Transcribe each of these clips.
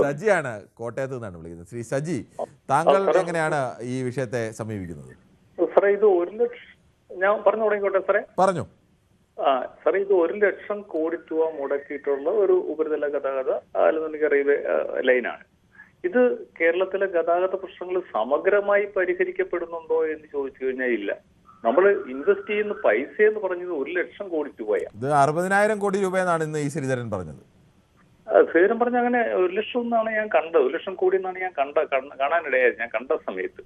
സജിയാണ് കോട്ടയത്ത് നിന്നാണ് വിളിക്കുന്നത്. ശ്രീ സജി, താങ്കൾ എങ്ങനെയാണ് ഈ വിഷയത്തെ സമീപിക്കുന്നത്? സാറേ, ഇത് 1,00,000 ഞാൻ പറഞ്ഞു തുടങ്ങിക്കോട്ടെ സാറേ? പറഞ്ഞു. സാറേ, ഇത് 1,00,000 കോടി രൂപ മുടക്കിയിട്ടുള്ള ഒരു ഉപരിതല ഗതാഗത അല്ലെന്നുണ്ടെങ്കിൽ റെയിൽവേ ലൈനാണ്. ഇത് കേരളത്തിലെ ഗതാഗത പ്രശ്നങ്ങൾ സമഗ്രമായി പരിഹരിക്കപ്പെടുന്നുണ്ടോ എന്ന് ചോദിച്ചു കഴിഞ്ഞാൽ ഇല്ല. നമ്മൾ ഇൻവെസ്റ്റ് ചെയ്യുന്ന പൈസ എന്ന് പറഞ്ഞത് 1,00,000 കോടി രൂപയാണ്. ഇത് 60,000 കോടി രൂപയെന്നാണ് ഇന്ന് ഈ ശ്രീധരൻ പറഞ്ഞത്. ശ്രീധരൻ പറഞ്ഞ അങ്ങനെ 1,00,000 എന്നാണ് ഞാൻ കണ്ടത്. 1,00,000 കോടി എന്നാണ് ഞാൻ കാണാനിടയായത്. ഞാൻ കണ്ട സമയത്ത്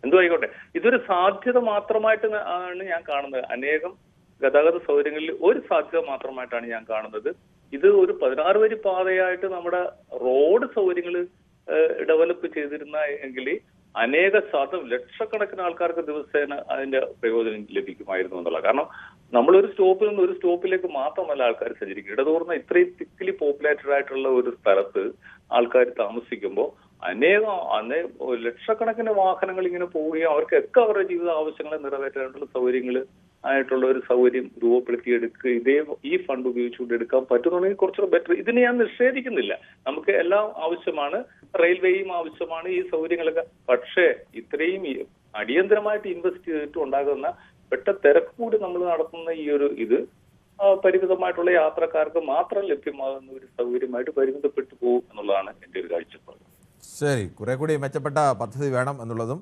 എന്തോ ആയിക്കോട്ടെ, ഇതൊരു സാധ്യത മാത്രമായിട്ട് ആണ് ഞാൻ കാണുന്നത്. അനേകം ഗതാഗത സൗകര്യങ്ങളിൽ ഒരു സാധ്യത മാത്രമായിട്ടാണ് ഞാൻ കാണുന്നത്. ഇത് ഒരു 16 വരി പാതയായിട്ട് നമ്മുടെ റോഡ് സൗകര്യങ്ങൾ ഡെവലപ്പ് ചെയ്തിരുന്ന എങ്കിൽ അനേക ലക്ഷക്കണക്കിന് ആൾക്കാർക്ക് ദിവസേന അതിന്റെ പ്രയോജനം ലഭിക്കുമായിരുന്നു എന്നുള്ള. കാരണം നമ്മളൊരു സ്റ്റോപ്പിൽ നിന്ന് ഒരു സ്റ്റോപ്പിലേക്ക് മാത്രമല്ല ആൾക്കാർ സഞ്ചരിക്കും. ഇടതൂർന്ന ഇത്രയും തിക്കലി പോപ്പുലേറ്റഡ് ആയിട്ടുള്ള ഒരു സ്ഥലത്ത് ആൾക്കാർ താമസിക്കുമ്പോൾ ലക്ഷക്കണക്കിന് വാഹനങ്ങൾ ഇങ്ങനെ പോവുകയും അവർക്കൊക്കെ അവരുടെ ജീവിത ആവശ്യങ്ങളെ നിറവേറ്റാനുള്ള സൗകര്യങ്ങൾ ആയിട്ടുള്ള ഒരു സൗകര്യം രൂപപ്പെടുത്തിയെടുക്കുക. ഈ ഫണ്ട് ഉപയോഗിച്ചുകൊണ്ട് എടുക്കാൻ പറ്റുന്നുണ്ടെങ്കിൽ കുറച്ചുകൂടെ ബെറ്റർ. ഇതിന് ഞാൻ നിഷേധിക്കുന്നില്ല. നമുക്ക് എല്ലാം ആവശ്യമാണ്, റെയിൽവേയും ആവശ്യമാണ്, ഈ സൗകര്യങ്ങളൊക്കെ. പക്ഷേ ഇത്രയും അടിയന്തരമായിട്ട് ഇൻവെസ്റ്റ് ചെയ്തിട്ട് ഉണ്ടാകുന്ന തിരക്ക് കൂടി നമ്മൾ നടത്തുന്ന ഈ ഒരു ഇത് പരിമിതമായിട്ടുള്ള യാത്രക്കാർക്ക് മാത്രം ലഭ്യമാകുന്ന ഒരു സൗകര്യമായിട്ട് പരിമിതപ്പെട്ടു പോകും എന്നുള്ളതാണ് എൻ്റെ ഒരു കാഴ്ചപ്പാട്. ശരി, കുറെ കൂടി മെച്ചപ്പെട്ട പദ്ധതി വേണം എന്നുള്ളതും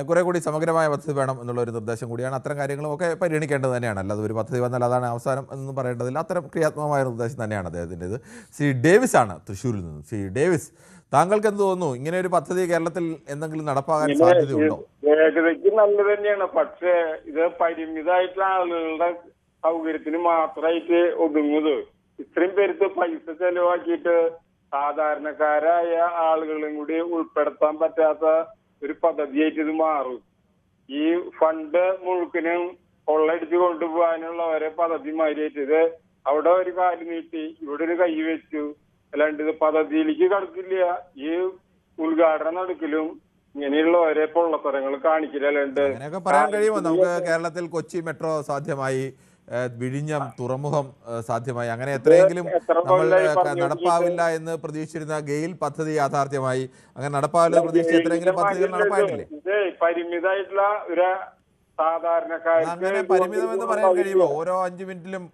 കുറെ കൂടി സമഗ്രമായ പദ്ധതി വേണം എന്നുള്ള ഒരു നിർദ്ദേശം കൂടിയാണ്. അത്തരം കാര്യങ്ങളും ഒക്കെ പരിഗണിക്കേണ്ടത് തന്നെയാണ്. അല്ലാതെ ഒരു പദ്ധതി വന്നാൽ അതാണ് അവസാനം എന്നൊന്നും പറയേണ്ടതില്ല. അത്തരം ക്രിയാത്മകമായ നിർദ്ദേശം തന്നെയാണ് അദ്ദേഹത്തിൻ്റെത്. ശ്രീ ഡേവിസ് ആണ് തൃശ്ശൂരിൽ നിന്നും. ശ്രീ ഡേവിസ്, താങ്കൾക്ക് എന്ത് തോന്നുന്നു? ഇങ്ങനെ ഒരു പദ്ധതി കേരളത്തിൽ എന്തെങ്കിലും നടപ്പാകാൻ സാധ്യതയുണ്ടോ? വേഗതയ്ക്ക് നല്ലത് തന്നെയാണ്. പക്ഷേ ഇത് പരിമിതമായിട്ടുള്ള ആളുകളുടെ സൗകര്യത്തിന് മാത്രമായിട്ട് ഒതുങ്ങുന്നത്. ഇത്രയും പേർക്ക് പൈസ ചെലവാക്കിയിട്ട് സാധാരണക്കാരായ ആളുകളും കൂടി ഉൾപ്പെടുത്താൻ പറ്റാത്ത ഒരു പദ്ധതിയായിട്ട് ഇത് മാറും. ഈ ഫണ്ട് മുഴുക്കനും കൊള്ളടിച്ച് കൊണ്ടുപോകാനുള്ള ഒരേ പദ്ധതി മാതിരിയായിട്ട് ഇത് അവിടെ ഒരു കാല് നീട്ടി ഇവിടെ ഒരു കൈ വെച്ചു, അല്ലാണ്ട് ഇത് പദ്ധതിയിലേക്ക് കടക്കില്ല. ഈ ഉദ്ഘാടനം നടക്കലും ഇങ്ങനെയുള്ള ഒരേ പൊള്ളത്തരങ്ങൾ കാണിക്കില്ല. അല്ലാണ്ട് അങ്ങനെയൊക്കെ പറയാൻ കഴിയുമോ? നമുക്ക് കേരളത്തിൽ കൊച്ചി മെട്രോ സാധ്യമായി, വിഴിഞ്ഞം തുറമുഖം സാധ്യമായി, അങ്ങനെ എത്രയെങ്കിലും നമ്മൾ നടപ്പാവില്ല എന്ന് പ്രതീക്ഷിച്ചിരുന്ന ഗെയിൽ പദ്ധതി യാഥാർത്ഥ്യമായി. അങ്ങനെ നടപ്പാവില്ല പ്രതീക്ഷിച്ച എത്രയെങ്കിലും പദ്ധതികൾ നടപ്പായിട്ടില്ലേ? പരിമിതമായിട്ടുള്ള ഒരു സാധാരണക്കാർ അങ്ങനെ പരിമിതം എന്ന് പറയാൻ കഴിയുമോ? ഓരോ 5 മിനിറ്റിലും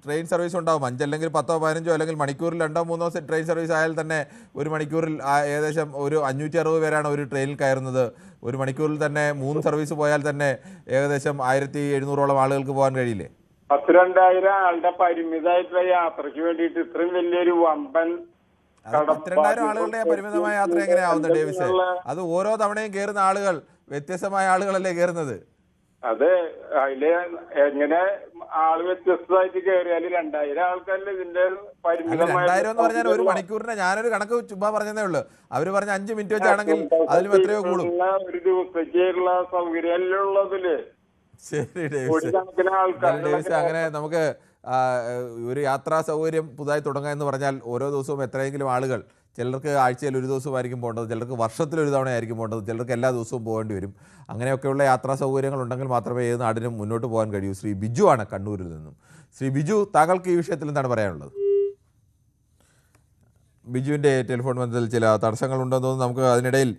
ട്രെയിൻ സർവീസ് ഉണ്ടാവും. 5 അല്ലെങ്കിൽ 10 15 അല്ലെങ്കിൽ മണിക്കൂറിൽ 2 3 ട്രെയിൻ സർവീസ് ആയാൽ തന്നെ ഒരു മണിക്കൂറിൽ ഏകദേശം ഒരു 560 പേരാണ് ഒരു ട്രെയിനിൽ കയറുന്നത്. ഒരു മണിക്കൂറിൽ തന്നെ 3 സർവീസ് പോയാൽ തന്നെ ഏകദേശം 1700ഓളം ആളുകൾക്ക് പോകാൻ കഴിയില്ലേ? 10,000-2000 ആളുടെ പരിമിതമായിട്ടുള്ള യാത്രയ്ക്ക് വേണ്ടിയിട്ട് ഇത്രയും വലിയൊരു വമ്പൻ 10,000 ആളുകളുടെ പരിമിതമായ യാത്ര എങ്ങനെയാവുന്നത് ഡേവിസ്? അത് ഓരോ തവണയും കയറുന്ന ആളുകൾ വ്യത്യസ്തമായ ആളുകളല്ലേ കയറുന്നത്? അതെ, അതില് എങ്ങനെ ആള് വ്യത്യസ്തമായിട്ട് കയറിയാല് 2,000 ആൾക്കാരിൽ ഇതിന്റെ 2,000 എന്ന് പറഞ്ഞാൽ ഒരു മണിക്കൂറിന് ഞാനൊരു കണക്ക് ചുമ്മാ പറഞ്ഞതേ ഉള്ളൂ. അവര് പറഞ്ഞ 5 മിനിറ്റ് വെച്ചാണെങ്കിൽ അതിലും എത്രയോ കൂടും. ഒരു ദിവസത്തേക്കുള്ള സൗകര്യം ഉള്ളതില്. ശരി ഡേവിസ്, അങ്ങനെ നമുക്ക് ഒരു യാത്രാ സൗകര്യം പുതുതായി തുടങ്ങുക എന്ന് പറഞ്ഞാൽ ഓരോ ദിവസവും എത്രയെങ്കിലും ആളുകൾ, ചിലർക്ക് ആഴ്ചയിൽ ഒരു ദിവസമായിരിക്കും പോകേണ്ടത്, ചിലർക്ക് വർഷത്തിലൊരു തവണയായിരിക്കും പോകേണ്ടത്, ചിലർക്ക് എല്ലാ ദിവസവും പോകേണ്ടി വരും. അങ്ങനെയൊക്കെയുള്ള യാത്രാ സൗകര്യങ്ങൾ ഉണ്ടെങ്കിൽ മാത്രമേ ഏത് നാടിനും മുന്നോട്ട് പോകാൻ കഴിയൂ. ശ്രീ ബിജു ആണ് കണ്ണൂരിൽ നിന്നും. ശ്രീ ബിജു, താങ്കൾക്ക് ഈ വിഷയത്തിൽ എന്താണ് പറയാനുള്ളത്? ബിജുവിൻ്റെ ടെലിഫോൺ ബന്ധത്തിൽ ചില തടസ്സങ്ങളുണ്ടെന്ന് തോന്നുന്നു. നമുക്ക് അതിനിടയിൽ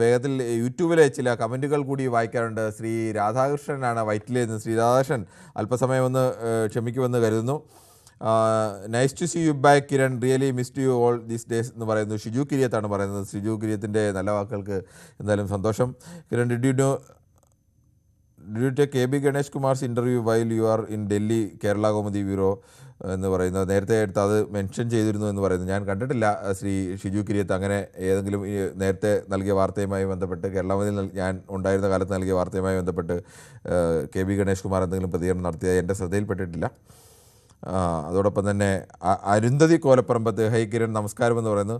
വേഗത്തിൽ യൂട്യൂബിലെ ചില കമൻറ്റുകൾ കൂടി വായിക്കാറുണ്ട്. ശ്രീ രാധാകൃഷ്ണനാണ് വൈറ്റിലിൽ നിന്ന്. ശ്രീ രാധാകൃഷ്ണൻ അല്പസമയം ഒന്ന് ക്ഷമിക്കുമെന്ന് കരുതുന്നു. Nice to see you back Kiran, really missed you all these days എന്ന് പറയുന്നു. ഷിജു കിരിയത്താണ് പറയുന്നത്. ഷിജു കിരിയത്തിൻ്റെ നല്ല വാക്കുകൾക്ക് എന്തായാലും സന്തോഷം. Kiran, did you take K B Ganesh Kumar's interview while you are in Delhi Kerala comedy bureau എന്ന് പറയുന്നത് നേരത്തെ എടുത്ത് അത് മെൻഷൻ ചെയ്തിരുന്നു എന്ന് പറയുന്നു. ഞാൻ കണ്ടിട്ടില്ല ശ്രീ ഷിജു കിരിയത്ത് അങ്ങനെ ഏതെങ്കിലും നേരത്തെ നൽകിയ വാർത്തയുമായി ബന്ധപ്പെട്ട്, കേരളാമതിൽ ഞാൻ ഉണ്ടായിരുന്ന കാലത്ത് നൽകിയ വാർത്തയുമായി ബന്ധപ്പെട്ട് കെ ബി ഗണേഷ് കുമാർ എന്തെങ്കിലും പ്രതികരണം നടത്തിയത് എൻ്റെ ശ്രദ്ധയിൽപ്പെട്ടിട്ടില്ല. അതോടൊപ്പം തന്നെ അരുന്ധതി കോലപ്പറമ്പത്ത്, ഹൈ കിരൺ നമസ്കാരം എന്ന് പറയുന്നു.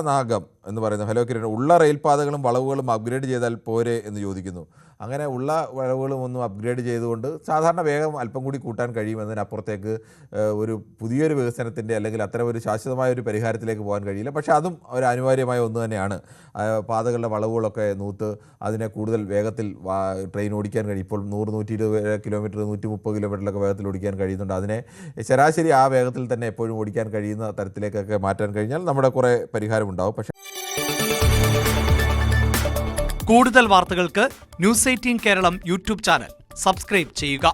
നാഗം എന്ന് പറയുന്നു, ഹലോ കിരൺ, ഉള്ള റെയിൽപാതകളും വളവുകളും അപ്ഗ്രേഡ് ചെയ്താൽ പോരെ എന്ന് ചോദിക്കുന്നു. അങ്ങനെ ഉള്ള വളവുകളും ഒന്നും അപ്ഗ്രേഡ് ചെയ്തുകൊണ്ട് സാധാരണ വേഗം അല്പം കൂടി കൂട്ടാൻ കഴിയുമെന്നതിനപ്പുറത്തേക്ക് ഒരു പുതിയൊരു വികസനത്തിൻ്റെ അല്ലെങ്കിൽ അത്തരം ഒരു ശാശ്വതമായ ഒരു പരിഹാരത്തിലേക്ക് പോകാൻ കഴിയില്ല. പക്ഷേ അതും ഒരു അനിവാര്യമായ ഒന്ന് തന്നെയാണ്. പാതകളുടെ വളവുകളൊക്കെ നൂത്ത് അതിനെ കൂടുതൽ വേഗത്തിൽ ട്രെയിൻ ഓടിക്കാൻ കഴിയും. ഇപ്പോൾ 100-120 കിലോമീറ്റർ 130 കിലോമീറ്ററിലൊക്കെ വേഗത്തിൽ ഓടിക്കാൻ കഴിയുന്നുണ്ട്. അതിനെ ശരാശരി ആ വേഗത്തിൽ തന്നെ എപ്പോഴും ഓടിക്കാൻ കഴിയുന്ന തരത്തിലേക്കൊക്കെ മാറ്റാൻ കഴിഞ്ഞാൽ നമ്മുടെ കുറേ പരിഹാരമുണ്ടാവും. പക്ഷേ കൂടുതൽ വാർത്തകൾക്ക് news 18 Keralam YouTube channel subscribe ചെയ്യുക.